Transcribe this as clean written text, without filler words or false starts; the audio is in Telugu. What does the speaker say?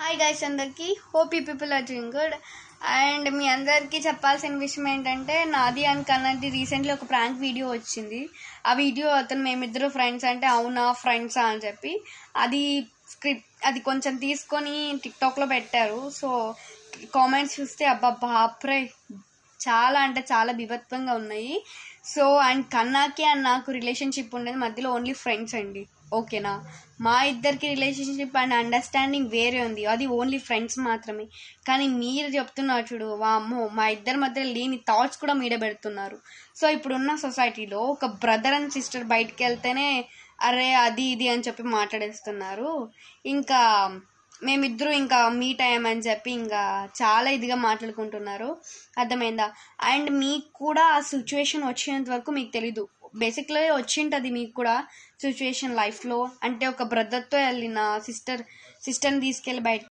హాయ్ గైస్, అందరికి hope you people are doing good. And మీ అందరికీ చెప్పాల్సిన విషయం ఏంటంటే, నాది అండ్ కన్నది రీసెంట్లీ ఒక ప్రాంక్ వీడియో వచ్చింది. ఆ వీడియో అతను మేమిద్దరు ఫ్రెండ్స్ అంటే అవునా ఫ్రెండ్సా అని చెప్పి అది కొంచెం తీసుకొని టిక్టాక్లో పెట్టారు. సో కామెంట్స్ చూస్తే అబ్బా బాప్రే చాలా అంటే చాలా బీభత్సంగా ఉన్నాయి. సో అండ్ కన్నాకి అండ్ నాకు రిలేషన్షిప్ ఉండేది మధ్యలో ఓన్లీ ఫ్రెండ్స్ అండి, ఓకేనా. మా ఇద్దరికి రిలేషన్షిప్ అండ్ అండర్స్టాండింగ్ వేరే ఉంది, అది ఓన్లీ ఫ్రెండ్స్ మాత్రమే. కానీ మీరు చెప్తున్నారు చూడు, వామ్మో, మా ఇద్దరి మధ్య లేని థాట్స్ కూడా మీరే పెడుతున్నారు. సో ఇప్పుడున్న సొసైటీలో ఒక బ్రదర్ అండ్ సిస్టర్ బయటికి వెళ్తేనే అరే అది ఇది అని చెప్పి మాట్లాడేస్తున్నారు. ఇంకా మేమిద్దరూ ఇంకా మీట్ అయ్యామని చెప్పి ఇంకా చాలా ఇదిగా మాట్లాడుకుంటున్నారు, అర్థమైందా. అండ్ మీకు కూడా ఆ సిచ్యువేషన్ వచ్చేంత వరకు మీకు తెలీదు. బేసిక్లీ వచ్చింటుంది మీకు కూడా సిచ్యువేషన్ లైఫ్లో. అంటే ఒక బ్రదర్తో వెళ్ళిన సిస్టర్ని తీసుకెళ్ళి బయట